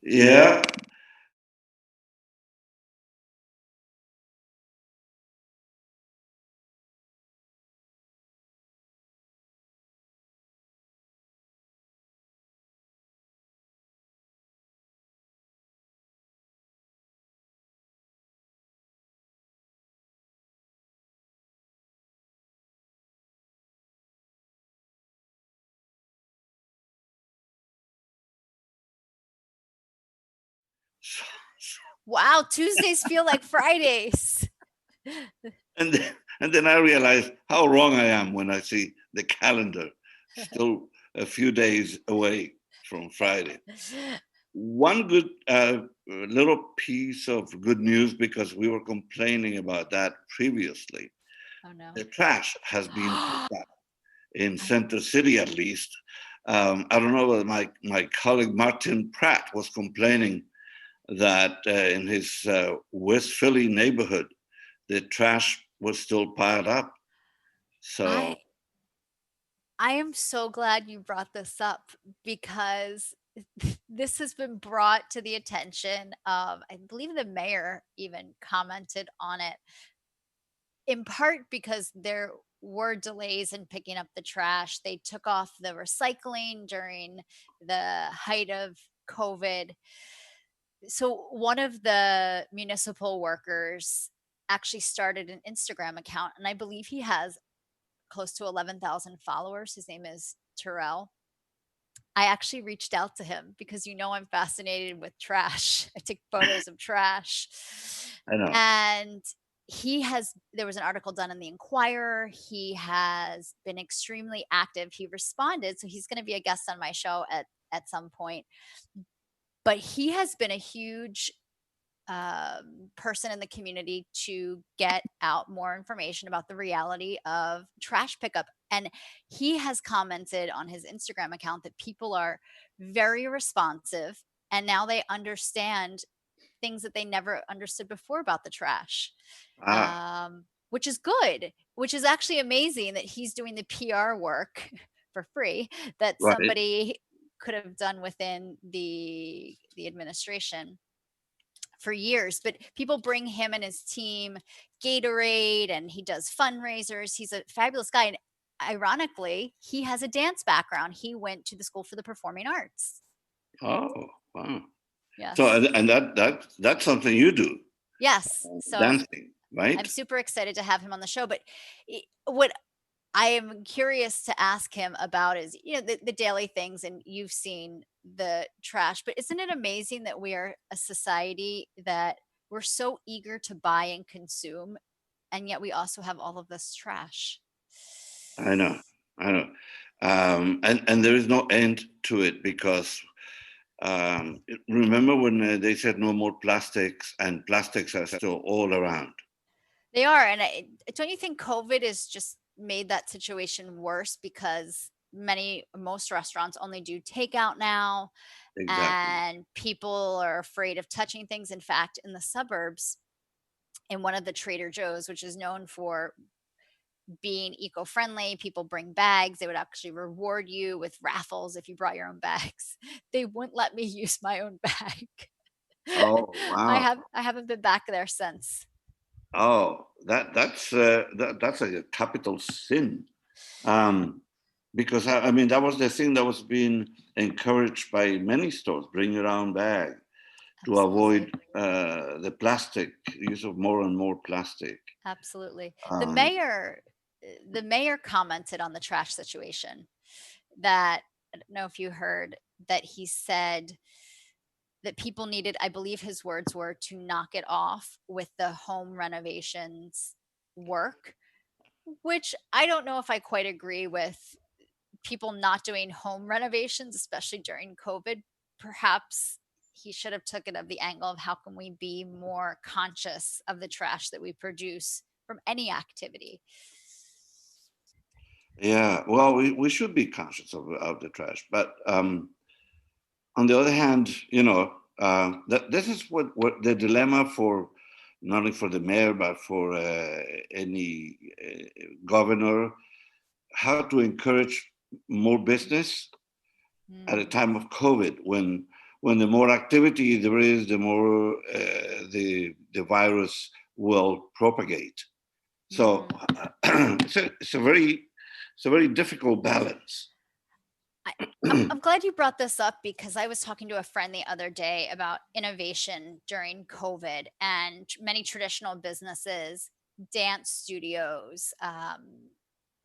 Yeah. Wow, Tuesdays feel like Fridays. And then, and then I realized how wrong I am when I see the calendar still a few days away from Friday. One good little piece of good news, because we were complaining about that previously. Oh no. The trash has been picked up in I Center City, at least. I don't know whether my colleague Martin Pratt was complaining that in his West Philly neighborhood, the trash was still piled up. I So I am so glad you brought this up because this has been brought to the attention of, I believe the mayor even commented on it, in part because there were delays in picking up the trash. They took off the recycling during the height of COVID. So one of the municipal workers actually started an Instagram account, and I believe he has close to 11,000 followers. His name is Terrell. I actually reached out to him because I'm fascinated with trash. I take photos of trash. I know. And there was an article done in the Inquirer. He has been extremely active. He responded, so he's going to be a guest on my show at some point. But he has been a huge person in the community to get out more information about the reality of trash pickup. And he has commented on his Instagram account that people are very responsive and now they understand things that they never understood before about the trash, Ah, which is good, which is actually amazing that he's doing the PR work for free that right. somebody could have done within the administration for years. But people bring him and his team Gatorade, and he does fundraisers. He's a fabulous guy. And ironically, he has a dance background. He went to the School for the Performing Arts. Oh, wow. So Yes. and that's something you do, Yes. So dancing, I'm right? super excited to have him on the show. But what I am curious to ask him about is, the daily things, and you've seen the trash, but isn't it amazing that we are a society that we're so eager to buy and consume, and yet we also have all of this trash? I know, I know. And there is no end to it, because remember when they said no more plastics, and plastics are still all around. They are, and don't you think COVID has just made that situation worse because most restaurants only do takeout now, Exactly. and people are afraid of touching things. In fact, in the suburbs, in one of the Trader Joe's, which is known for being eco-friendly, people bring bags. They would actually reward you with raffles if you brought your own bags. They wouldn't let me use my own bag. Oh, wow. I haven't been back there since. Oh, that's a capital sin. Um, because I mean that was the thing that was being encouraged by many stores: bring your own bag, to avoid Absolutely. the plastic use of more and more plastic. Absolutely. Um, The mayor commented on the trash situation, that I don't know if you heard that he said that people needed, I believe his words were, to knock it off with the home renovations work, which I don't know if I quite agree with, people not doing home renovations, especially during COVID. Perhaps he should have took it of the angle of how can we be more conscious of the trash that we produce from any activity. yeah, well, we should be conscious of the trash, but on the other hand, this is what the dilemma for not only for the mayor but for any governor, how to encourage more business at a Mm, time of COVID, when when the more activity there is, the more the virus will propagate. So Mm. it's a very difficult balance. I, I'm glad you brought this up because I was talking to a friend the other day about innovation during COVID, and many traditional businesses, dance studios,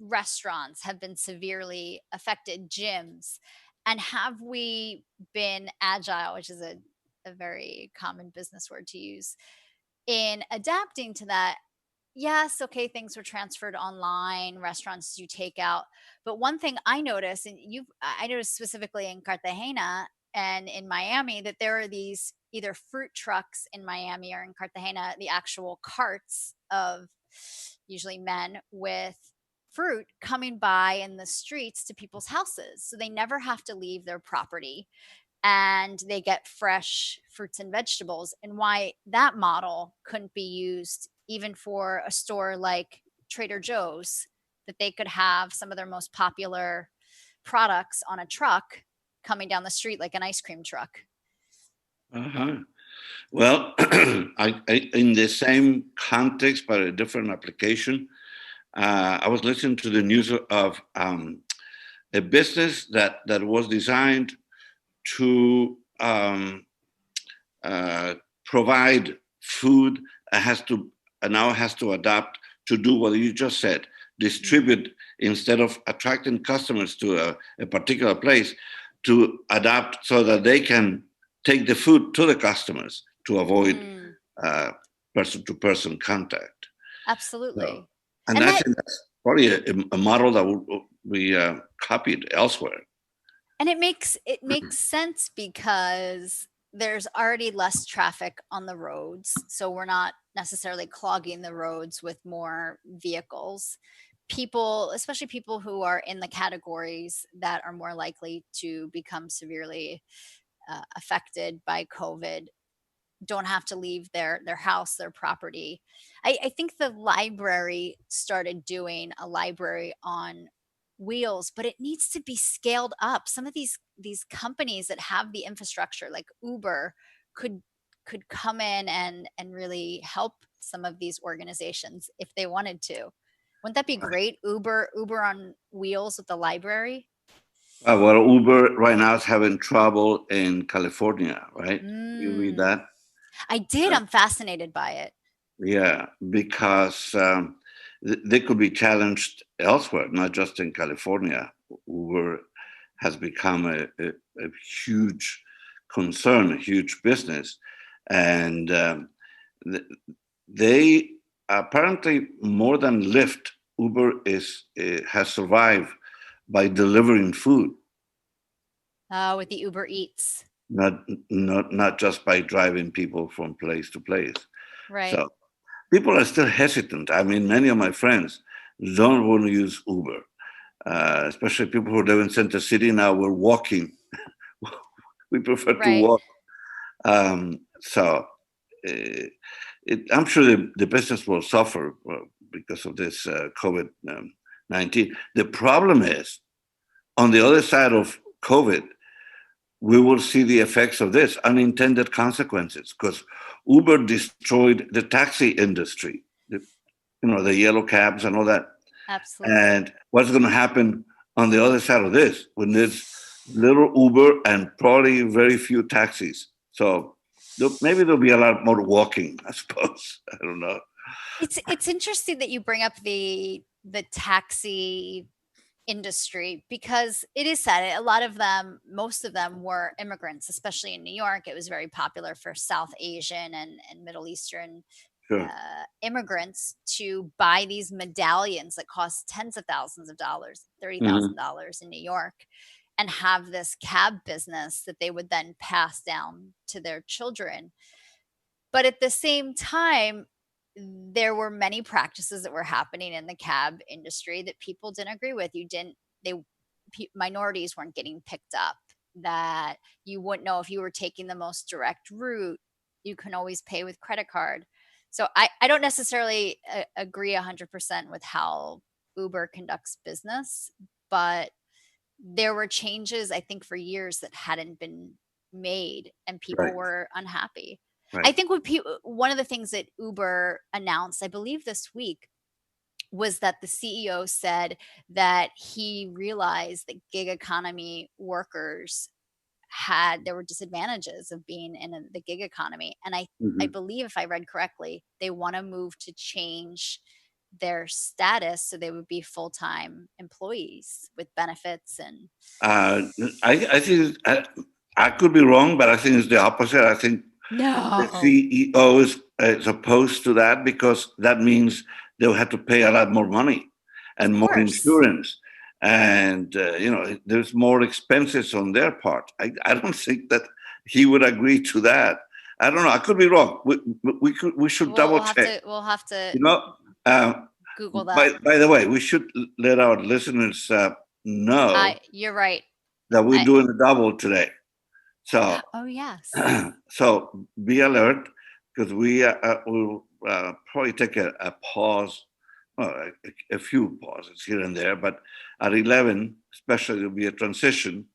restaurants have been severely affected, gyms. And have we been agile, which is a very common business word to use, in adapting to that? Yes, okay, things were transferred online, restaurants do takeout. But one thing I noticed, and I noticed specifically in Cartagena and in Miami, that there are these either fruit trucks in Miami or in Cartagena, the actual carts of usually men with fruit coming by in the streets to people's houses. So they never have to leave their property and they get fresh fruits and vegetables, and why that model couldn't be used even for a store like Trader Joe's, that they could have some of their most popular products on a truck coming down the street like an ice cream truck. Uh-huh. Well, in the same context but a different application, I was listening to the news of a business that was designed to uh, provide food. Has to now has to adapt to do what you just said, Mm. distribute instead of attracting customers to a particular place, to adapt so that they can take the food to the customers to avoid Mm. uh, person to person contact. So, Absolutely. and And that's probably a model that we copied elsewhere. it makes sense because there's already less traffic on the roads, so we're not necessarily clogging the roads with more vehicles. People, especially people who are in the categories that are more likely to become severely affected by COVID, don't have to leave their house, their property. I think the library started doing a library on wheels, but it needs to be scaled up. Some of these companies that have the infrastructure, like Uber, could could come in and really help some of these organizations if they wanted to. Wouldn't that be great? Uber on wheels with the library. Well, Uber right now is having trouble in California, right? You read Mm, that? I did. Uh, I'm fascinated by it. yeah, because they could be challenged elsewhere, not just in California. Uber has become a huge concern, a huge business, and th- they apparently more than Lyft, Uber has survived by delivering food, With the Uber Eats. not not just by driving people from place to place. Right. So people are still hesitant. I mean, many of my friends don't want to use Uber, especially people who live in Center City now. We're walking. We prefer to Right. walk. So I'm sure the business will suffer because of this COVID 19. The problem is on the other side of COVID, we will see the effects of this unintended consequences because Uber destroyed the taxi industry, the yellow cabs and all that. Absolutely. And what's going to happen on the other side of this when there's little Uber and probably very few taxis? So maybe there'll be a lot more walking, I suppose. I don't know. It's interesting that you bring up the taxi industry because it is sad. A lot of them, most of them were immigrants, especially in New York. It was very popular for South Asian and Middle Eastern Sure. immigrants to buy these medallions that cost tens of thousands of dollars, Hmm. $30,000 in New York, and have this cab business that they would then pass down to their children. But at the same time, there were many practices that were happening in the cab industry that people didn't agree with. You didn't they Minorities weren't getting picked up, that you wouldn't know if you were taking the most direct route. You can always pay with credit card. So I don't necessarily agree 100% with how Uber conducts business, but there were changes, I think, for years that hadn't been made, and people Right. were unhappy. I Right. think one of the things that Uber announced, I believe this week, was that the CEO said that he realized that gig economy workers there were disadvantages of being in the gig economy, and I Mhm. believe, if I read correctly, they want to move to change their status so they would be full-time employees with benefits and Uh, I think I could be wrong, but I think it's the opposite. I think the no. CEO is opposed to that because that means they'll have to pay a lot more money Of and more course. insurance, and there's more expenses on their part. I don't think that he would agree to that. I don't know. I could be wrong. We should We'll double we'll have check. to we'll have to You know. Uh, Google that. by the way, we should let our listeners know You're right. that we're I doing a double today. So, Oh, yes. so be alert because will probably take a pause, well, a few pauses here and there. But at 11, especially, there'll be a transition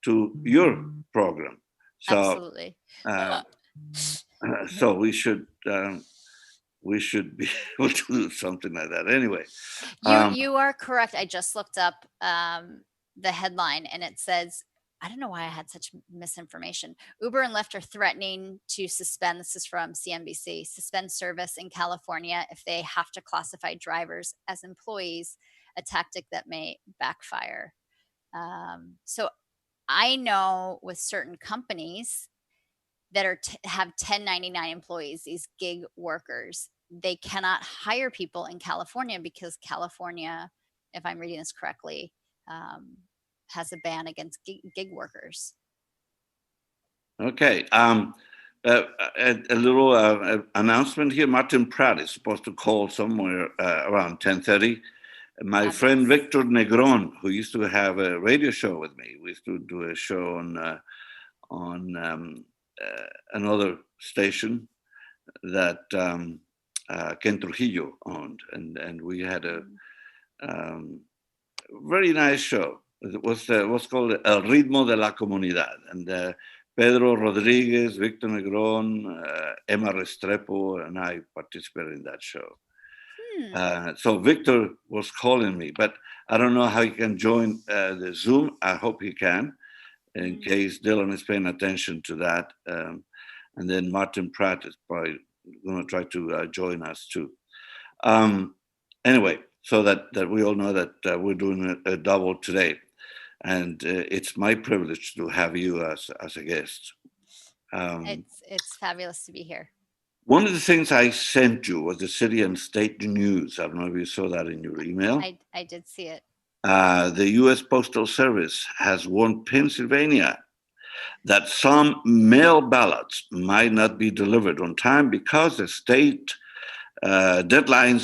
to your program. So, Absolutely. uh, so we should be able to do something like that. Anyway, um, You are correct. I just looked up the headline, and it says, I don't know why I had such misinformation. Uber and Lyft are threatening to suspend, this is from CNBC, suspend service in California if they have to classify drivers as employees, a tactic that may backfire. So I know with certain companies that have 1099 employees, these gig workers, they cannot hire people in California because California, if I'm reading this correctly, um, has a ban against gig workers. okay. A little announcement here. Martin Pratt is supposed to call somewhere around 10:30. My friend Fabulous. Victor Negron, who used to have a radio show with me, we used to do a show on another station that Ken Trujillo owned, and we had a Mm. um, very nice show. It was called El Ritmo de la Comunidad, and Pedro Rodriguez, Victor Negron, Emma Restrepo, and I participated in that show. Hmm. So Victor was calling me, but I don't know how he can join the Zoom. I hope he can, in Mm. case Dylan is paying attention to that. And then Martin Pratt is probably going to try to join us too. Um, anyway, so that we all know that we're doing a double today, and it's my privilege to have you as a guest. Um, It's fabulous to be here. one of the things I sent you was the city and state news. I don't know if you saw that in your email. I did see it. The U.S. Postal Service has warned Pennsylvania that some mail ballots might not be delivered on time because the state deadlines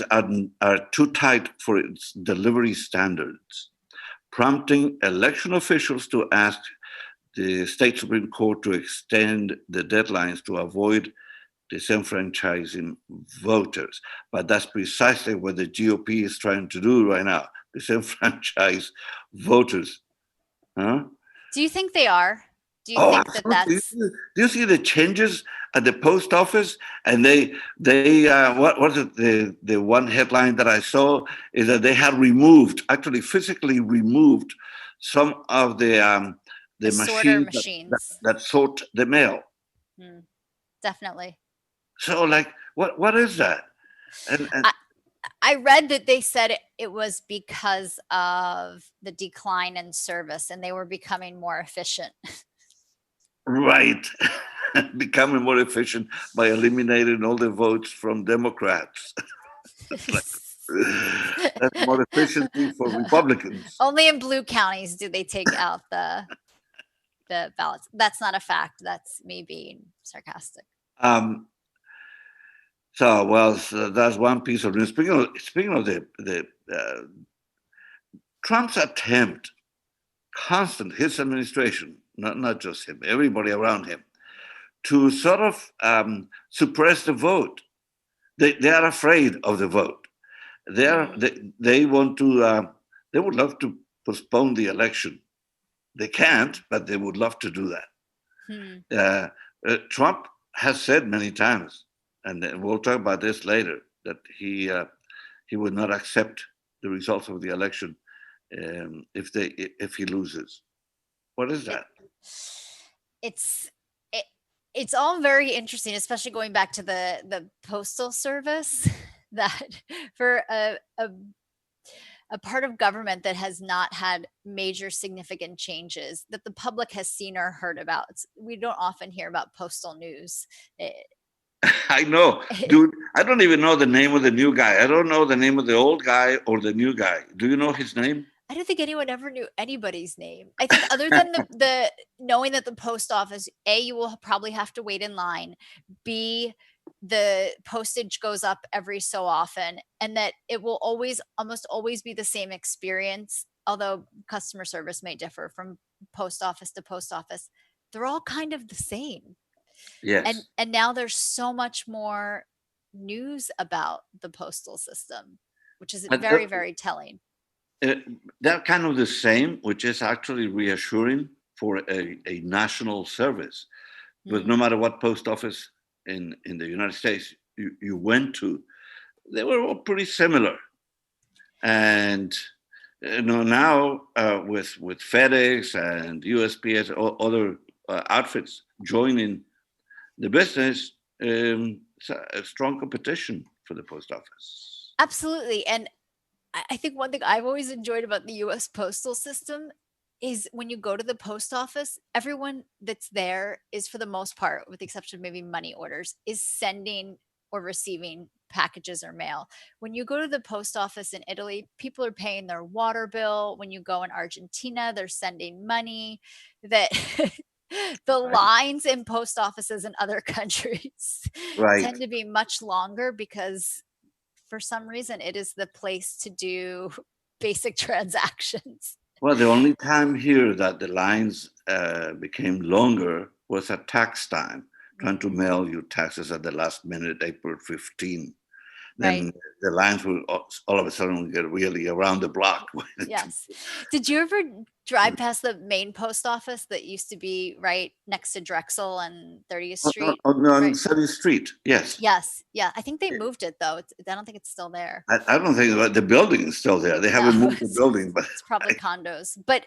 are too tight for its delivery standards, prompting election officials to ask the state Supreme Court to extend the deadlines to avoid disenfranchising voters. But that's precisely what the GOP is trying to do right now, disenfranchise voters. Huh? Do you think they are? Do you Oh, think that absolutely. that's Do you see the changes at the post office? And they what is it? The one headline that I saw is that they had removed, actually physically removed, some of the the sorter machines machines? that sort the mail. Hmm. Definitely. So like, what is that? And I read that they said it was because of the decline in service and they were becoming more efficient. right, becoming more efficient by eliminating all the votes from Democrats. It's like that's more efficiency for Republicans. Only in blue counties do they take out the ballots. That's not a fact. That's me being sarcastic. Um, so that's one piece of news. Speaking of the Trump's attempt, constant his administration, not just him, everybody around him, to sort of suppress the vote. They are afraid of the vote. Mm. They want to they would love to postpone the election. They can't, but they would love to do that. Hmm. Uh, Trump has said many times, and we'll talk about this later, that he would not accept the results of the election if he loses. What is It, that? it's it, it's all very interesting, especially going back to the postal service that for a part of government that has not had major significant changes that the public has seen or heard about. We don't often hear about postal news. I know, dude. I don't even know the name of the new guy. I don't know the name of the old guy or the new guy. Do you know his name? I don't think anyone ever knew anybody's name. I think other than the knowing that the post office, A, you will probably have to wait in line. B, the postage goes up every so often, and that it will always almost always be the same experience, although customer service may differ from post office to post office. They're all kind of the same. And Yes. and now there's so much more news about the postal system, which is But very, very telling. uh, they're kind of the same, which is actually reassuring for a national service. But no Hmm. matter what post office in the United States you went to, they were all pretty similar. And now with FedEx and USPS or other outfits joining the business, it's a strong competition for the post office. Absolutely. And I think one thing I've always enjoyed about the US postal system is when you go to the post office, everyone that's there is, for the most part, with the exception of maybe money orders, is sending or receiving packages or mail. When you go to the post office in Italy, people are paying their water bill. When you go in Argentina, they're sending money. That the Right. lines in post offices in other countries Right. tend to be much longer because for some reason it is the place to do basic transactions. Well, the only time here that the lines became longer was at tax time, trying to Mm, mail you taxes at the last minute, April 15. right. Then the lines will all of a sudden get really around the block. Yes. Did you ever drive past the main post office that used to be right next to Drexel and 30th Street? On Right. 7th Street, yes. Yes. Yeah. I think they moved it though. I don't think it's still there. I don't think that the building is still there. They No, haven't moved the building, but it's probably condos. But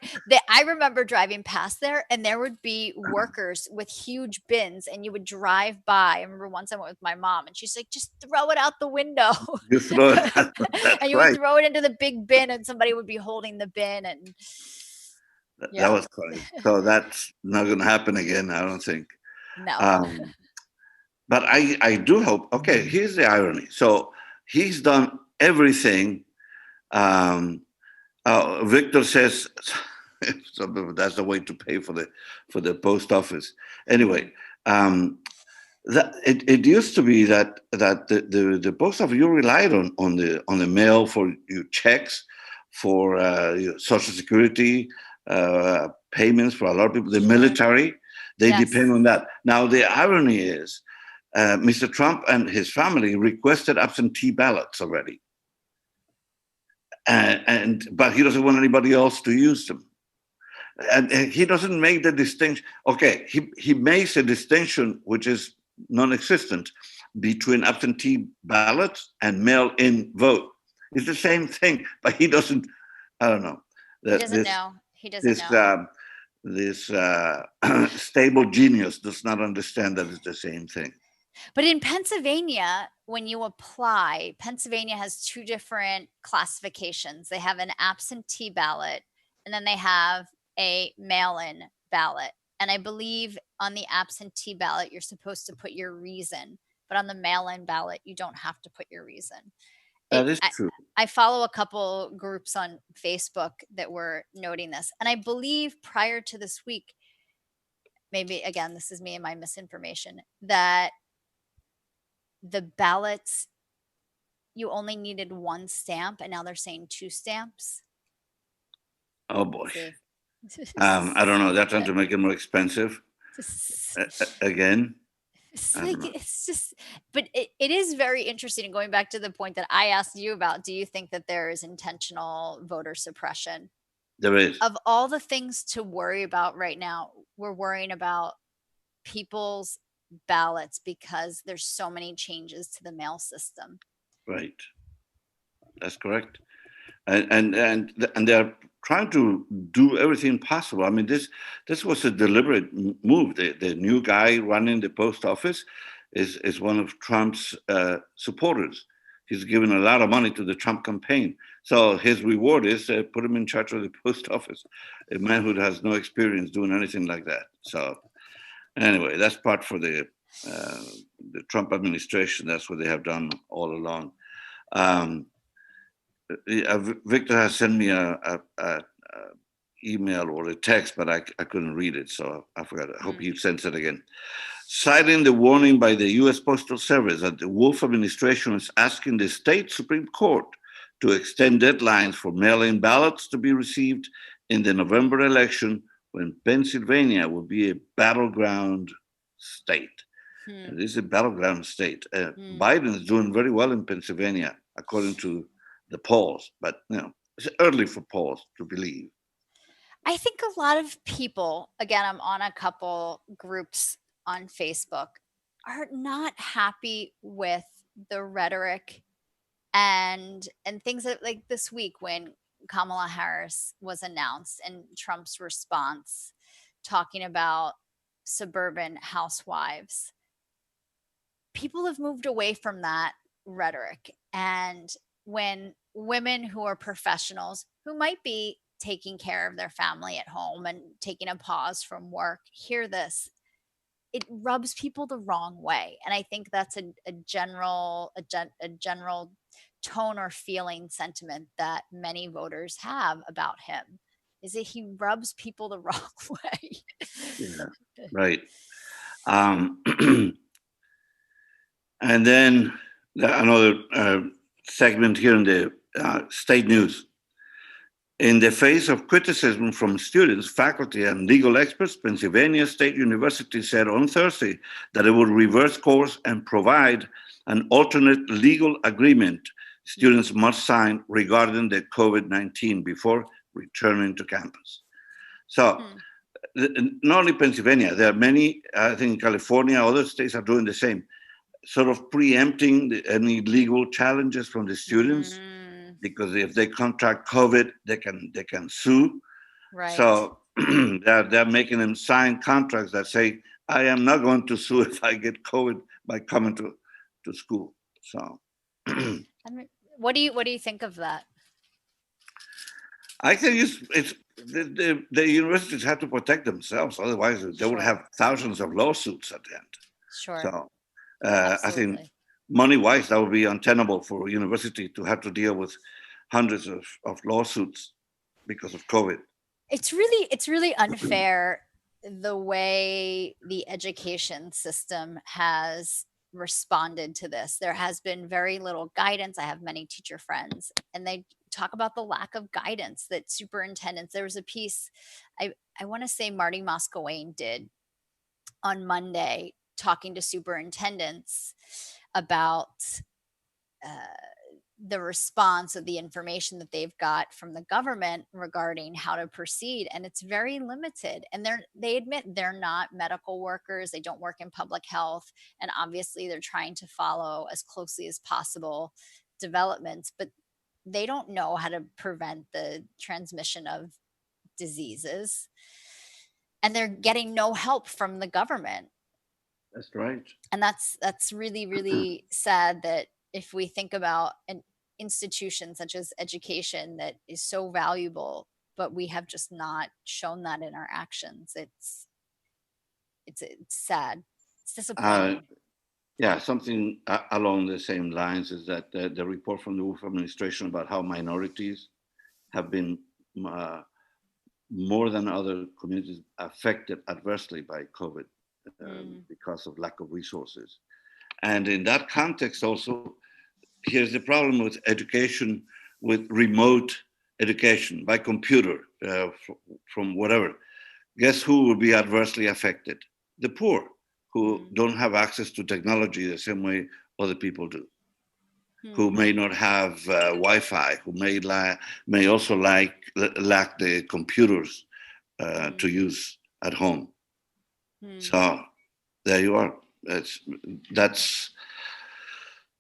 I remember driving past there, and there would be workers with huge bins, and you would drive by. I remember once I went with my mom, and she's like, "Just throw it out the window," you throw it. That's and you would right. throw it into the big bin, and somebody would be holding the bin, and That yeah, was funny. So that's not going to happen again, I don't think. no, Um, but I do hope. Okay, here's the irony. So he's done everything. Um, Victor says so that's the way to pay for the post office. Anyway, um, it used to be that the post office you relied on the mail for your checks, for your social security payments for a lot of people. The sure, military, they depend yes, on that. Now the irony is, Mr. Trump and his family requested absentee ballots already, and but he doesn't want anybody else to use them. And he doesn't make the distinction. Okay, he makes a distinction which is non-existent between absentee ballots and mail-in vote. It's the same thing, but he doesn't. I don't know. he doesn't This know. He doesn't this know. this stable genius does not understand that it's the same thing. But in Pennsylvania, when you apply, Pennsylvania has two different classifications. They have an absentee ballot, and then they have a mail in ballot. And I believe on the absentee ballot, you're supposed to put your reason, but on the mail in ballot, you don't have to put your reason. That It, is I, true. I follow a couple groups on Facebook that were noting this. And I believe prior to this week, maybe again, this is me and my misinformation, that the ballots you only needed one stamp, and now they're saying two stamps. Oh boy. So, I don't know. They're trying to make it more expensive again. it's I don't like know. it's just, but it is very interesting. And going back to the point that I asked you about, do you think that there is intentional voter suppression? There is. Of all the things to worry about right now, we're worrying about people's ballots because there's so many changes to the mail system. Right. That's correct. And they're trying to do everything possible. I mean, this was a deliberate move. The new guy running the post office is one of Trump's supporters. He's given a lot of money to the Trump campaign. So his reward is put him in charge of the post office, a man who has no experience doing anything like that. So anyway, that's part for the Trump administration. That's what they have done all along. Um, Victor has sent me a email or a text, but I couldn't read it, so I forgot. I hope he sends it again. Citing the warning by the U.S. Postal Service that the Wolf administration is asking the state Supreme Court to extend deadlines for mail-in ballots to be received in the November election, when Pennsylvania will be a battleground state. And this is a battleground state. Biden is doing very well in Pennsylvania, according to the polls, but it's early for polls to believe. I think a lot of people, again, I'm on a couple groups on Facebook, are not happy with the rhetoric and things that, like this week when Kamala Harris was announced and Trump's response talking about suburban housewives. People have moved away from that rhetoric. And when women who are professionals, who might be taking care of their family at home and taking a pause from work, hear this, it rubs people the wrong way. And I think that's a general tone or feeling sentiment that many voters have about him, is that he rubs people the wrong way. Yeah, right. Um, and then another segment here in the state news. In the face of criticism from students, faculty, and legal experts, Pennsylvania State University said on Thursday that it would reverse course and provide an alternate legal agreement students must sign regarding the COVID-19 before returning to campus. So, not only Pennsylvania, there are many, I think California, other states are doing the same, sort of preempting any legal challenges from the students. Because if they contract COVID, they can sue. Right. So they're making them sign contracts that say, I am not going to sue if I get COVID by coming to school. So I mean, what do you think of that? I think it's the universities have to protect themselves, otherwise they would have thousands of lawsuits at the end. Sure. So I think money-wise, that would be untenable for a university to have to deal with hundreds of lawsuits because of COVID. It's really unfair the way the education system has responded to this. There has been very little guidance. I have many teacher friends, and they talk about the lack of guidance that superintendents. There was a piece I want to say Marty Moscowane did on Monday talking to superintendents about the response of the information that they've got from the government regarding how to proceed, and it's very limited. And they admit they're not medical workers, they don't work in public health, and obviously they're trying to follow as closely as possible developments, but they don't know how to prevent the transmission of diseases, and they're getting no help from the government. That's right. And that's really, really sad, that if we think about an institution such as education that is so valuable, but we have just not shown that in our actions, it's sad. It's disappointing. Yeah, something along the same lines is that the report from the Wolf administration about how minorities have been more than other communities affected adversely by COVID because of lack of resources. And in that context also, here's the problem with education, with remote education by computer from whatever. Guess who will be adversely affected? The poor, who don't have access to technology the same way other people do, who may not have Wi-Fi, who may also lack the computers to use at home. So there you are. That's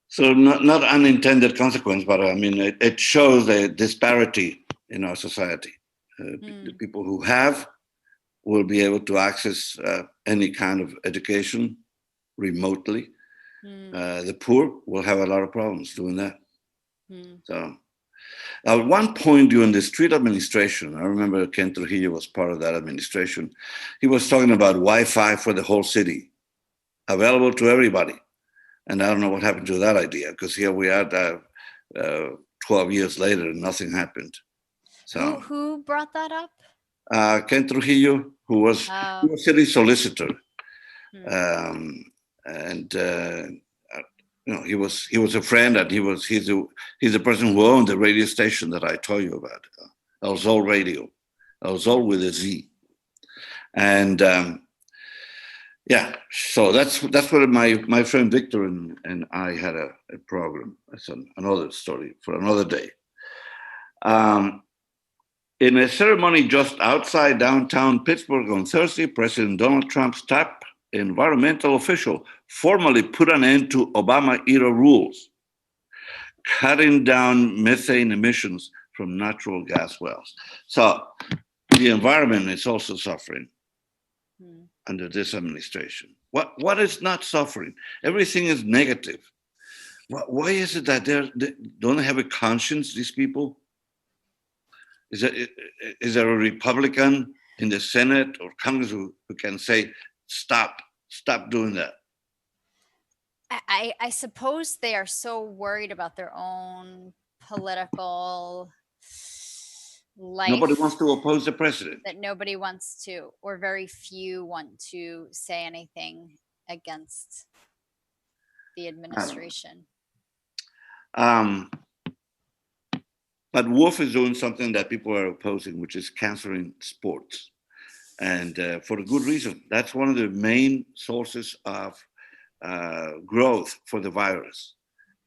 so not unintended consequence, but I mean it shows the disparity in our society. The Mm, people who have will be able to access any kind of education remotely. mm, The poor will have a lot of problems doing that. mm. So at one point during the street administration, I remember Ken Trujillo was part of that administration. He was talking about Wi-Fi for the whole city, available to everybody. And I don't know what happened to that idea because here we are, 12 years later, and nothing happened. So Who brought that up? Ken Trujillo, who was he Oh, was city solicitor, mm, um, and he was a friend, and he's the person who owned the radio station that I told you about, El Sol Radio, El Sol with a Z, and yeah, so that's where my friend Victor and I had a problem. That's another story for another day. Um, in a ceremony just outside downtown Pittsburgh on Thursday, President Donald Trump's top environmental official formally put an end to Obama era rules, cutting down methane emissions from natural gas wells. So the environment is also suffering mm. under this administration. What is not suffering? Everything is negative. Why is it that they don't have a conscience? These people is there a Republican in the Senate or Congress who can say stop doing that? I suppose they are so worried about their own political Nobody wants life to oppose the president. that nobody wants to, or very few want to say anything against the I don't know. administration. Um, but Wolf is doing something that people are opposing, which is canceling sports, and for a good reason. That's one of the main sources of growth for the virus.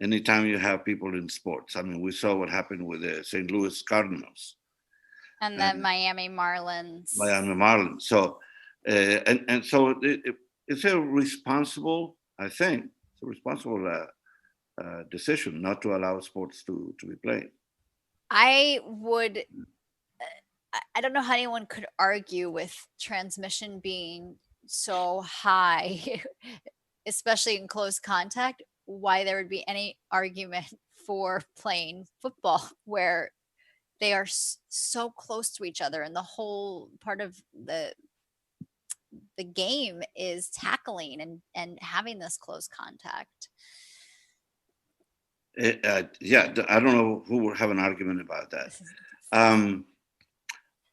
Anytime you have people in sports, I mean, we saw what happened with the St. Louis Cardinals And the and Miami Marlins. Miami Marlins. So, and so it's a responsible, I think, it's a responsible decision not to allow sports to be played. I would I don't know how anyone could argue with transmission being so high, especially in close contact, why there would be any argument for playing football where they are so close to each other and the whole part of the game is tackling and having this close contact. Yeah, I don't know who would have an argument about that. Um,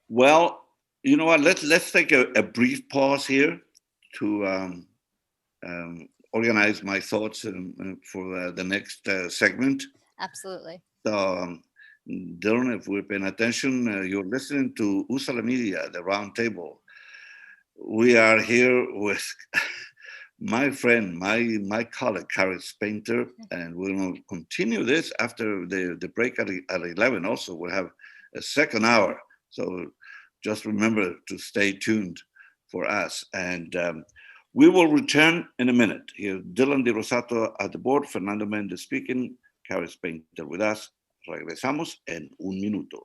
well, you know what? Let's take a brief pause here to organize my thoughts for the next segment. Absolutely. So, Dylan, if we're paying attention, you're listening to Usala Media, the round table. We are here with my friend, my colleague, Karis Painter, and we'll continue this after the break at 11. Also, we'll have a second hour. So just remember to stay tuned for us. And we will return in a minute. Here, Dylan De Rosato at the board, Fernando Mendez speaking, Karis Painter with us. Regresamos en un minuto.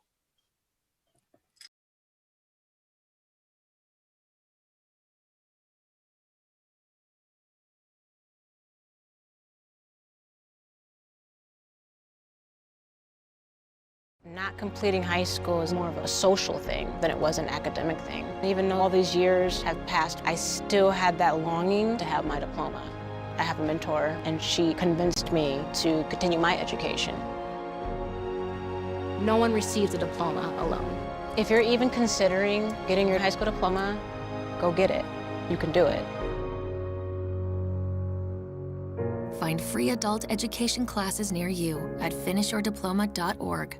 Not completing high school is more of a social thing than it was an academic thing. Even though all these years have passed, I still had that longing to have my diploma. I have a mentor, and she convinced me to continue my education. No one receives a diploma alone. If you're even considering getting your high school diploma, go get it. You can do it. Find free adult education classes near you at finishyourdiploma.org.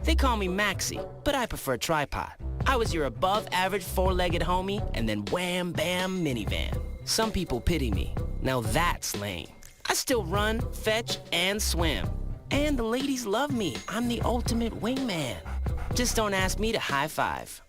They call me Maxie, but I prefer tripod. I was your above-average four-legged homie, and then wham, bam, minivan. Some people pity me. Now that's lame. I still run, fetch, and swim. And the ladies love me. I'm the ultimate wingman. Just don't ask me to high five.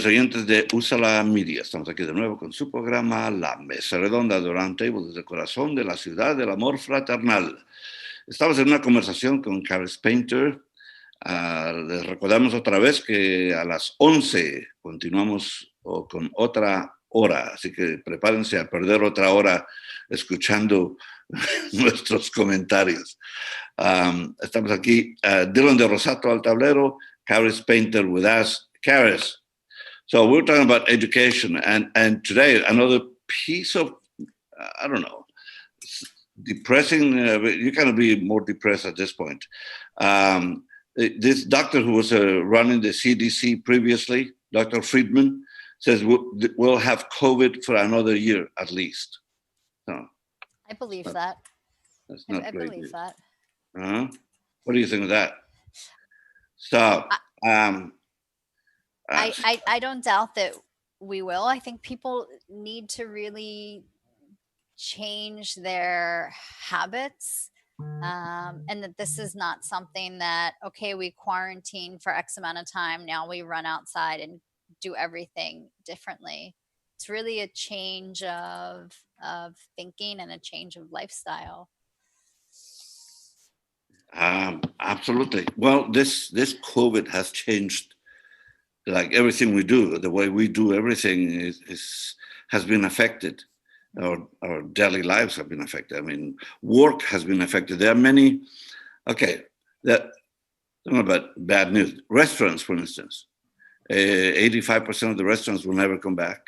Oyentes de Usa la Media, estamos aquí de nuevo con su programa La Mesa Redonda de Roundtable desde el corazón de la ciudad del amor fraternal. Estamos en una conversación con Karis Painter. Les recordamos otra vez que a las 11 continuamos con otra hora, así que prepárense a perder otra hora escuchando nuestros comentarios. Estamos aquí, Dylan de Rosato al tablero, Karis Painter with us. Karis, so we're talking about education, and today another piece of, I don't know, depressing, you cannot be more depressed at this point. This doctor who was running the CDC previously, Dr. Friedman, says we'll have COVID for another year at least. So, I believe that. That's not I great believe news. that. What do you think of that? So, I don't doubt that we will. I think people need to really change their habits, and that this is not something that, okay, we quarantine for X amount of time, now we run outside and do everything differently. It's really a change of thinking and a change of lifestyle. Absolutely. Well, this COVID has changed like everything we do. The way we do everything has been affected. Our daily lives have been affected. I mean, work has been affected. There are many, okay, that, don't know about bad news. Restaurants, for instance, 85% of the restaurants will never come back.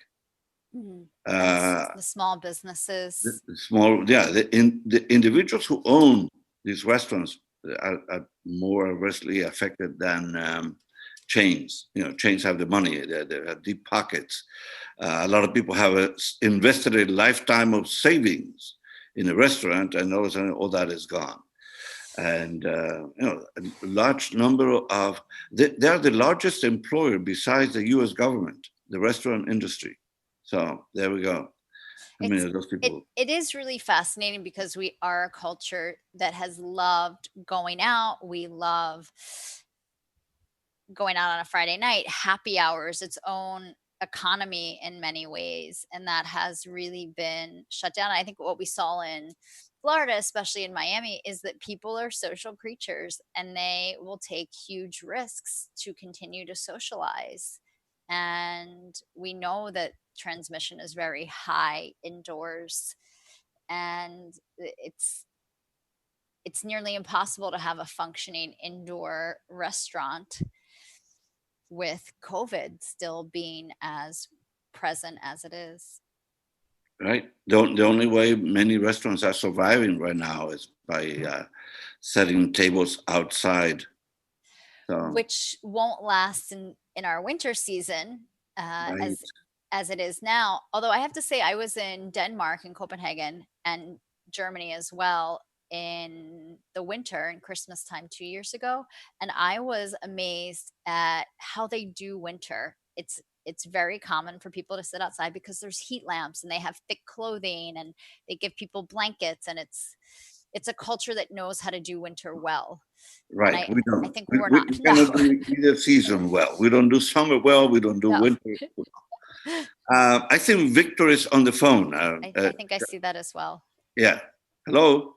Mm-hmm. The small businesses. The individuals who own these restaurants are more adversely affected than chains. You know, chains have the money, they have deep pockets. A lot of people have invested a lifetime of savings in a restaurant, and all of a sudden all that is gone. And a large number of, they are the largest employer besides the U.S. government, the restaurant industry. So there we go. How many of those people? It is really fascinating because we are a culture that has loved going out. We love going out on a Friday night, happy hours, its own economy in many ways. And that has really been shut down. I think what we saw in Florida, especially in Miami, is that people are social creatures and they will take huge risks to continue to socialize. And we know that transmission is very high indoors, and it's nearly impossible to have a functioning indoor restaurant with COVID still being as present as it is. Right. The only way many restaurants are surviving right now is by setting tables outside. So, which won't last in our winter season right. as it is now. Although I have to say, I was in Denmark, in Copenhagen, and Germany as well in the winter and Christmas time 2 years ago, and I was amazed at how they do winter. It's very common for people to sit outside because there's heat lamps and they have thick clothing and they give people blankets, and it's a culture that knows how to do winter well. Right. I think we're we not. cannot do either season well. We don't do summer well. We don't do winter well. I think Victor is on the phone. I think I see that as well. Yeah. Hello.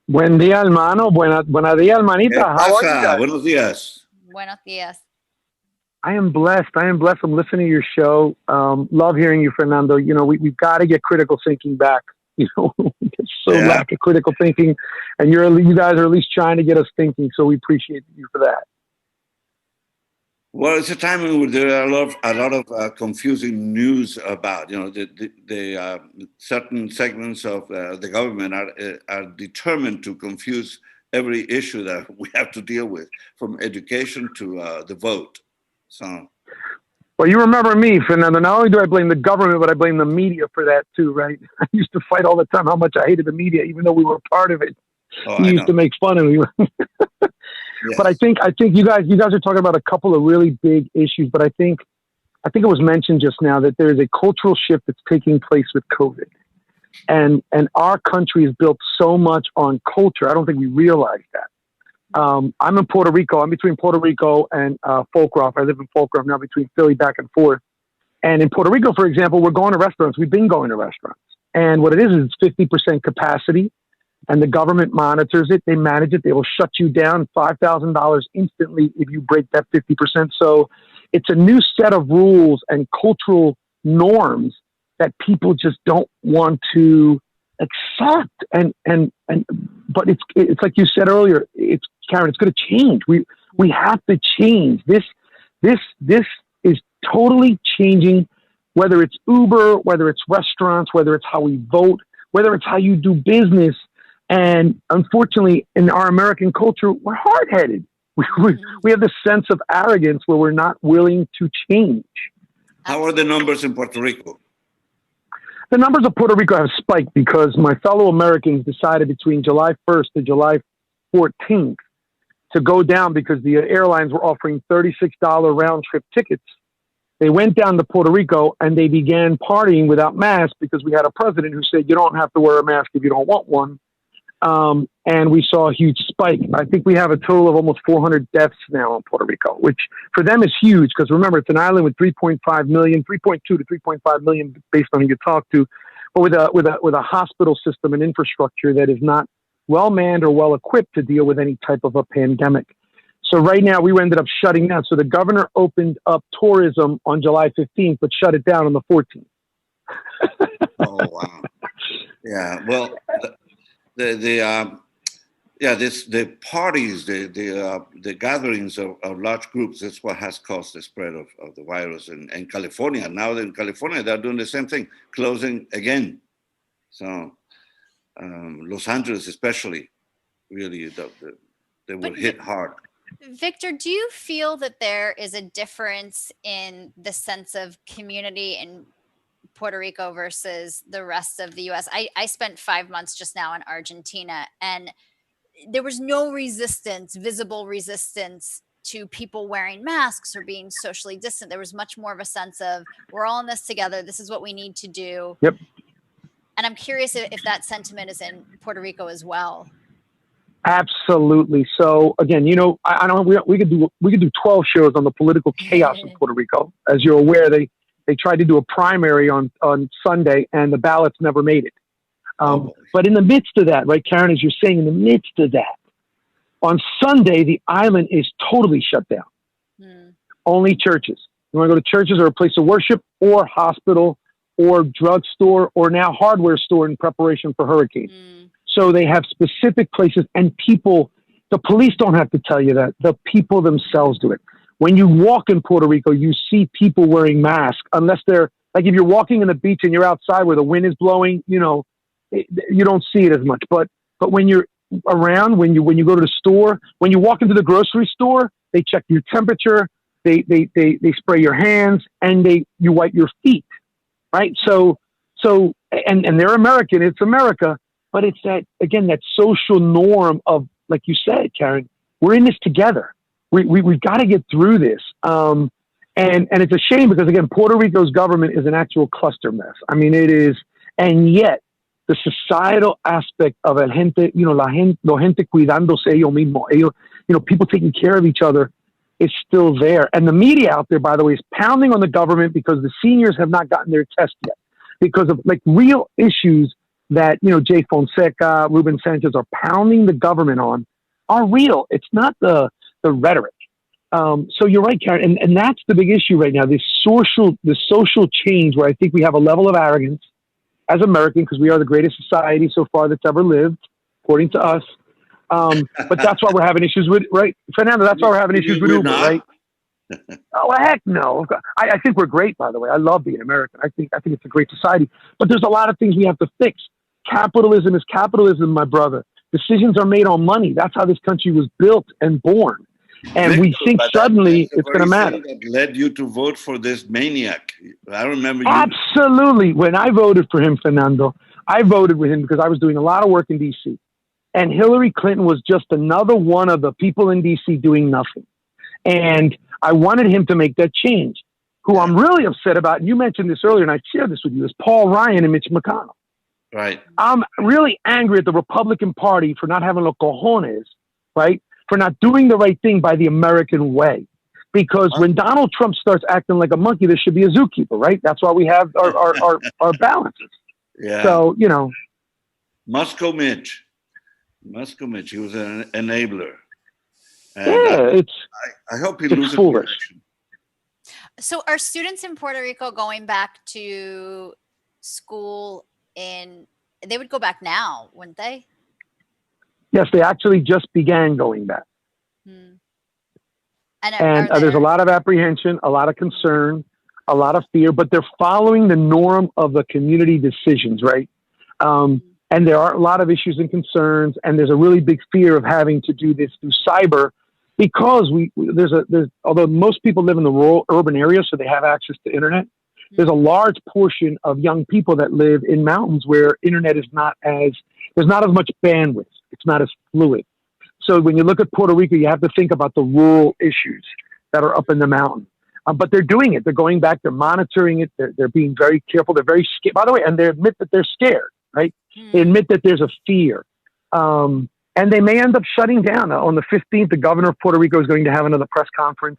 Buen día, hermano. Buenos días, hermanita. How are you guys? Buenos días. Buenos días. I am blessed. I'm listening to your show. Love hearing you, Fernando. You know, we've got to get critical thinking back. You know, it's so lack of critical thinking, and you guys are at least trying to get us thinking. So we appreciate you for that. Well, it's a time when there are a lot of confusing news about, the certain segments of the government are determined to confuse every issue that we have to deal with, from education to the vote. So, well, you remember me, Fernando. Not only do I blame the government, but I blame the media for that too, right? I used to fight all the time how much I hated the media, even though we were part of it. We used to make fun of me. yes. But I think you guys are talking about a couple of really big issues. But I think it was mentioned just now that there is a cultural shift that's taking place with COVID, and our country is built so much on culture. I don't think we realize that. I'm in Puerto Rico. I'm between Puerto Rico and Folkroff. I live in Folkroff now, between Philly, back and forth. And in Puerto Rico, for example, we're going to restaurants. We've been going to restaurants, and what it is it's 50% capacity. And the government monitors it. They manage it. They will shut you down $5,000 instantly if you break that 50%. So it's a new set of rules and cultural norms that people just don't want to accept. But it's like you said earlier. It's Karen. It's going to change. We have to change. This is totally changing. Whether it's Uber, whether it's restaurants, whether it's how we vote, whether it's how you do business. And unfortunately, in our American culture, we're hard-headed. We have this sense of arrogance where we're not willing to change. How are the numbers in Puerto Rico? The numbers of Puerto Rico have spiked because my fellow Americans decided between July 1st to July 14th to go down because the airlines were offering $36 round-trip tickets. They went down to Puerto Rico and they began partying without masks because we had a president who said, you don't have to wear a mask if you don't want one. And we saw a huge spike. I think we have a total of almost 400 deaths now in Puerto Rico, which for them is huge because remember, it's an island with 3.5 million, 3.2 to 3.5 million based on who you talk to, but with a hospital system and infrastructure that is not well manned or well equipped to deal with any type of a pandemic. So right now we ended up shutting down. So the governor opened up tourism on July 15th, but shut it down on the 14th. Oh, wow. Yeah. Well, the parties, the gatherings of large groups, that's what has caused the spread of the virus in California. Now in California, they're doing the same thing, closing again. So Los Angeles especially, really, they were hit hard. Victor, do you feel that there is a difference in the sense of community in Puerto Rico versus the rest of the U.S.? I spent 5 months just now in Argentina, and there was no visible resistance to people wearing masks or being socially distant. There was much more of a sense of, we're all in this together. This is what we need to do. Yep. And I'm curious if that sentiment is in Puerto Rico as well. Absolutely. So again, I don't. We could do 12 shows on the political chaos in Puerto Rico. As you're aware, they tried to do a primary on Sunday, and the ballots never made it. But in the midst of that, right, Karen, as you're saying, in the midst of that, on Sunday the island is totally shut down. Only churches. You want to go to churches or a place of worship, or hospital, or drugstore, or now hardware store in preparation for hurricane. So they have specific places, and people, the police don't have to tell you that. The people themselves do it. When you walk in Puerto Rico, you see people wearing masks, unless they're, like if you're walking in the beach and you're outside where the wind is blowing, you don't see it as much. But when you're around, when you go to the store, when you walk into the grocery store, they check your temperature, they spray your hands, and you wipe your feet, right? So and they're American, it's America. But it's that social norm of, like you said, Karen, we're in this together. We've got to get through this. And it's a shame because, again, Puerto Rico's government is an actual cluster mess. I mean, it is. And yet the societal aspect of la gente cuidándose ellos mismos, people taking care of each other is still there. And the media out there, by the way, is pounding on the government because the seniors have not gotten their test yet because of real issues that, Jay Fonseca, Ruben Sanchez are pounding the government on are real. It's not the rhetoric. So you're right, Karen. And that's the big issue right now, this social change where I think we have a level of arrogance as Americans because we are the greatest society so far that's ever lived, according to us. But that's why we're having issues with, right? Fernando, that's why we're having issues with Uber, right? Oh heck no! I think we're great, by the way. I love being American. I think it's a great society. But there's a lot of things we have to fix. Capitalism is capitalism, my brother. Decisions are made on money. That's how this country was built and born. And we Victor, think but suddenly that's the it's going to very matter. thing that led you to vote for this maniac. I remember you. Absolutely. When I voted for him, Fernando, I voted with him because I was doing a lot of work in D.C. And Hillary Clinton was just another one of the people in D.C. doing nothing. And I wanted him to make that change. Who I'm really upset about, and you mentioned this earlier, and I shared this with you, is Paul Ryan and Mitch McConnell. Right. I'm really angry at the Republican Party for not having los cojones, right? For not doing the right thing by the American way. Because when Donald Trump starts acting like a monkey, there should be a zookeeper, right? That's why we have our balances. Yeah. So, you know. Moscow Mitch, he was an enabler. And Yeah, I hope he it's loses foolish. election. So are students in Puerto Rico going back to school they would go back now, wouldn't they? Yes, they actually just began going back. And there's a lot of apprehension, a lot of concern, a lot of fear, but they're following the norm of the community decisions, right? And there are a lot of issues and concerns, and there's a really big fear of having to do this through cyber because although most people live in the rural urban areas, so they have access to internet, there's a large portion of young people that live in mountains where internet is there's not as much bandwidth. It's not as fluid. So when you look at Puerto Rico, you have to think about the rural issues that are up in the mountain. But they're doing it. They're going back. They're monitoring it. They're being very careful. They're very scared. By the way, and they admit that they're scared, right? They admit that there's a fear. And they may end up shutting down. On the 15th, the governor of Puerto Rico is going to have another press conference.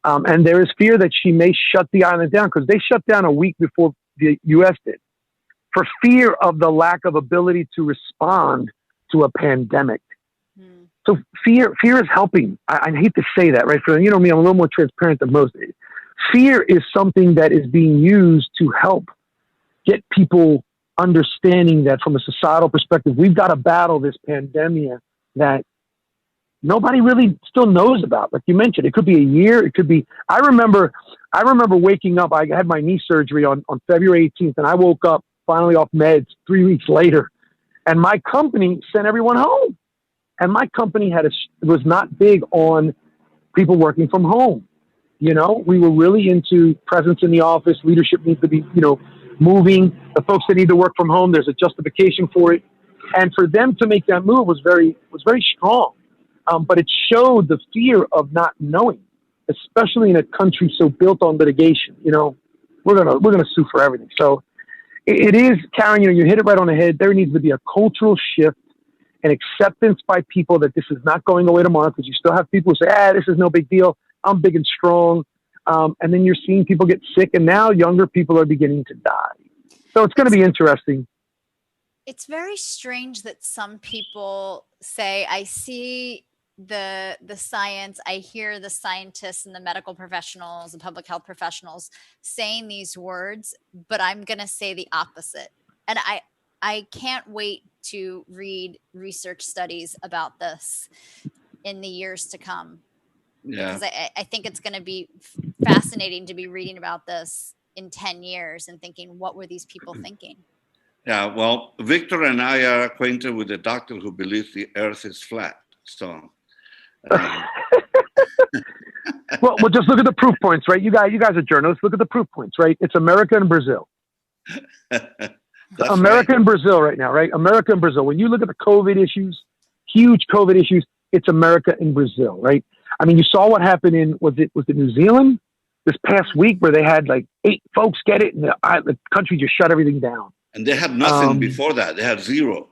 And there is fear that she may shut the island down because they shut down a week before the U.S. did for fear of the lack of ability to respond to a pandemic. So fear is helping. I hate to say that, right? For, you know me, I'm a little more transparent than most. Fear is something that is being used to help get people understanding that from a societal perspective, we've got to battle this pandemic that nobody really still knows about. Like you mentioned, it could be a year. It could be, I remember waking up, I had my knee surgery on February 18th, and I woke up finally off meds 3 weeks later, and my company sent everyone home. And my company was not big on people working from home. You know, we were really into presence in the office. Leadership needs to be, moving. The folks that need to work from home, there's a justification for it. And for them to make that move was very strong. But it showed the fear of not knowing, especially in a country so built on litigation. You know, we're gonna sue for everything. So it is, Karen. You hit it right on the head. There needs to be a cultural shift and acceptance by people that this is not going away tomorrow, because you still have people who say, this is no big deal. I'm big and strong. And then you're seeing people get sick, and now younger people are beginning to die. So it's going to be interesting. It's very strange that some people say, I see the science, I hear the scientists and the medical professionals and public health professionals saying these words, but I'm going to say the opposite. And I can't wait to read research studies about this in the years to come. Yeah. Because I think it's going to be fascinating to be reading about this in 10 years and thinking, what were these people thinking? Yeah, well, Victor and I are acquainted with a doctor who believes the earth is flat. So, well, just look at the proof points, right? You guys are journalists. Look at the proof points, right? It's America and Brazil. America and Brazil right now, right? America and Brazil. When you look at the COVID issues, huge COVID issues, it's America and Brazil, right? I mean, you saw what happened in, was it New Zealand this past week, where they had like 8 folks get it, and the country just shut everything down. And they had nothing before that. They had zero.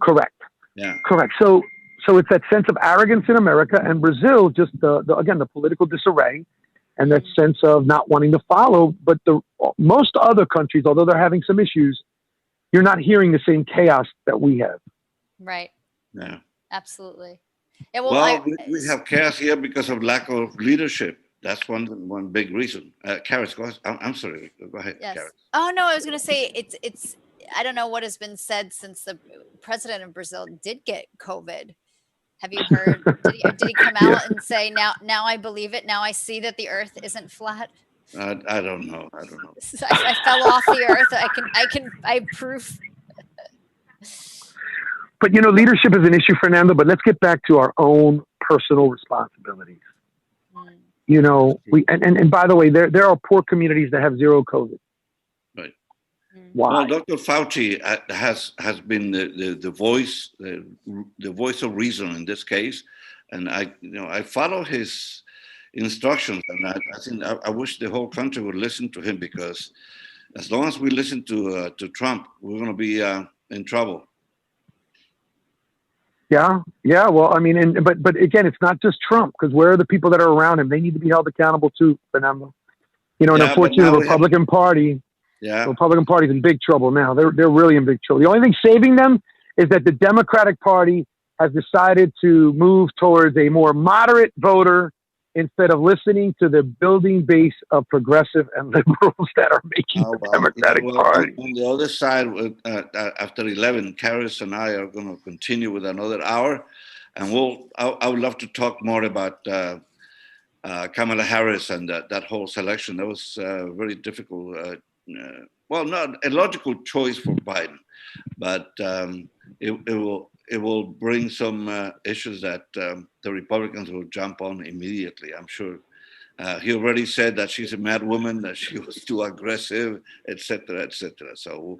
Correct. Yeah. Correct. So it's that sense of arrogance in America, and Brazil, just again, the political disarray and that sense of not wanting to follow. But most other countries, although they're having some issues, you're not hearing the same chaos that we have. Right. Yeah. Absolutely. Yeah, well, we have chaos here because of lack of leadership. That's one big reason. Karis, go ahead. I'm sorry. Go ahead, yes. Karis. Oh no, I was going to say it's. I don't know what has been said since the president of Brazil did get COVID, Have you heard? Did he come Yeah. out and say, now I believe it. Now I see that the Earth isn't flat. I don't know. I fell off the Earth. I have proof. But leadership is an issue, Fernando. But let's get back to our own personal responsibilities. And by the way, there are poor communities that have zero COVID. Right. Why? Well, Dr. Fauci has been the voice of reason in this case, and I follow his instructions, and I wish the whole country would listen to him, because as long as we listen to Trump, we're going to be in trouble. Yeah. Well, I mean, but again, it's not just Trump, because where are the people that are around him? They need to be held accountable too, Fernando. And unfortunately, the Republican Party is in big trouble now. They're really in big trouble. The only thing saving them is that the Democratic Party has decided to move towards a more moderate voter instead of listening to the building base of progressive and liberals that are making the Democratic Party. On the other side, after 11, Karis and I are going to continue with another hour, and I would love to talk more about Kamala Harris and that whole selection. That was very difficult. Not a logical choice for Biden, but it will bring some issues that the Republicans will jump on immediately, I'm sure. He already said that she's a mad woman, that she was too aggressive, etc., etc. So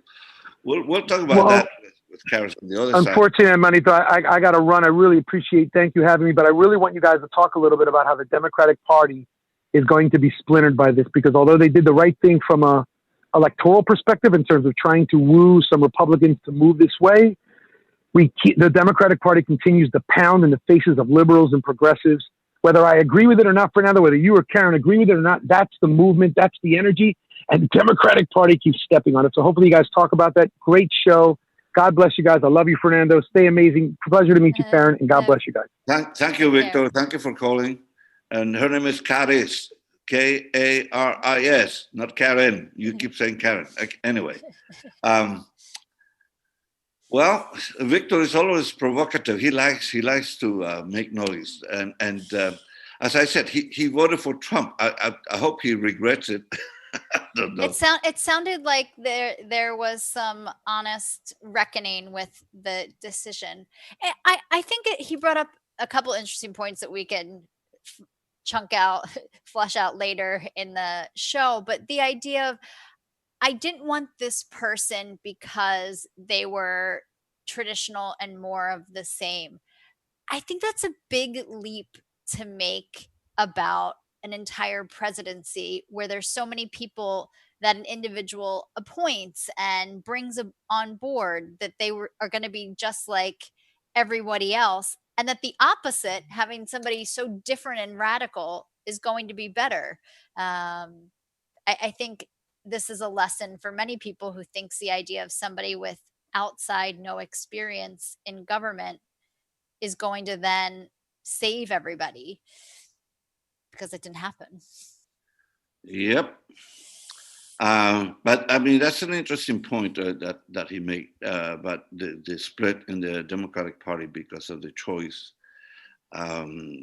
we'll talk about that with Karis on the other side. Unfortunately, Manito, I got to run. I really appreciate. Thank you for having me, but I really want you guys to talk a little bit about how the Democratic Party is going to be splintered by this, because although they did the right thing from a electoral perspective in terms of trying to woo some Republicans to move this way, the Democratic Party continues to pound in the faces of liberals and progressives. Whether I agree with it or not, Fernando, whether you or Karen agree with it or not, that's the movement, that's the energy, and the Democratic Party keeps stepping on it. So hopefully you guys talk about that. Great show. God bless you guys. I love you, Fernando. Stay amazing. Pleasure to meet you, Karen, and God bless you guys. Thank you, Victor. Thank you for calling. And her name is Karis, Karis, not Karen. You keep saying Karen. Anyway. Well, Victor is always provocative. He likes to make noise, and as I said, he voted for Trump. I hope he regrets it. I don't know. It sounded like there was some honest reckoning with the decision. I think he brought up a couple interesting points that we can flesh out later in the show. But the idea of, I didn't want this person because they were traditional and more of the same. I think that's a big leap to make about an entire presidency where there's so many people that an individual appoints and brings on board that are going to be just like everybody else, and that the opposite, having somebody so different and radical, is going to be better. I think this is a lesson for many people who thinks the idea of somebody with outside no experience in government is going to then save everybody, because it didn't happen. Yep. But I mean, that's an interesting point that he made about the split in the Democratic Party because of the choice.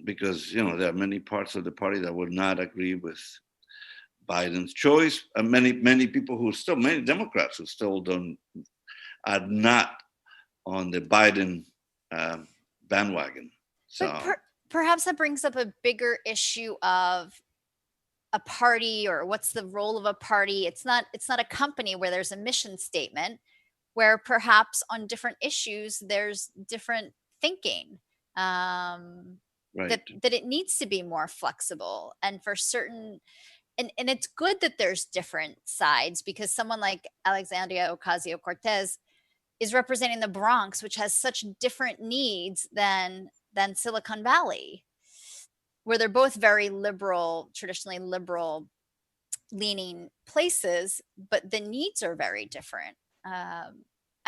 Because there are many parts of the party that would not agree with Biden's choice, and many people many Democrats who still are not on the Biden bandwagon. So but perhaps that brings up a bigger issue of a party, or what's the role of a party. It's not a company where there's a mission statement, where perhaps on different issues there's different thinking. Right. That it needs to be more flexible, and for certain. And it's good that there's different sides, because someone like Alexandria Ocasio-Cortez is representing the Bronx, which has such different needs than Silicon Valley, where they're both very liberal, traditionally liberal leaning places, but the needs are very different. I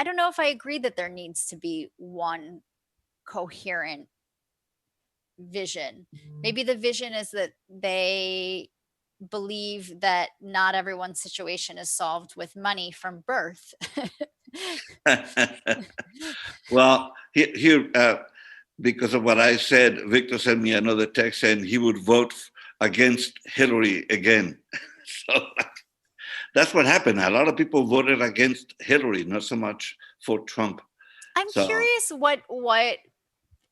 don't know if I agree that there needs to be one coherent vision. Maybe the vision is that they believe that not everyone's situation is solved with money from birth. Well, here because of what I said, Victor sent me another text saying he would vote against Hillary again. So that's what happened. A lot of people voted against Hillary, not so much for Trump. I'm So- curious what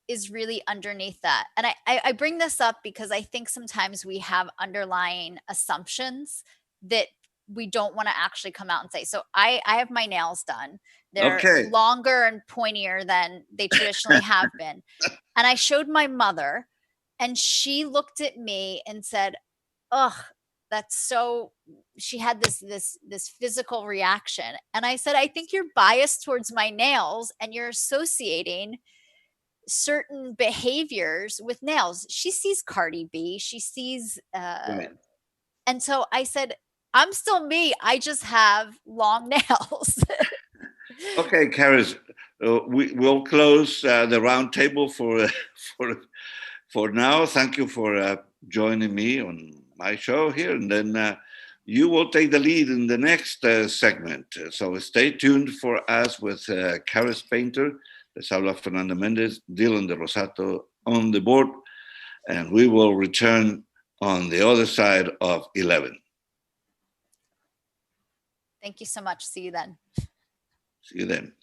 is really underneath that. And I bring this up because I think sometimes we have underlying assumptions that we don't want to actually come out and say. So I have my nails done. They're Okay. longer and pointier than they traditionally have been. And I showed my mother, and she looked at me and said, "Ugh, that's so," she had this physical reaction. And I said, "I think you're biased towards my nails and you're associating certain behaviors with nails." She sees Cardi B, she sees Right. and so I said, "I'm still me, I just have long nails." Okay, Karis, we'll close the round table for for now. Thank you for joining me on my show here, and then you will take the lead in the next segment. So stay tuned for us with Karis Painter, Les habla Fernando Mendez, Dylan de Rosato on the board, and we will return on the other side of 11. Thank you so much. See you then. See you then.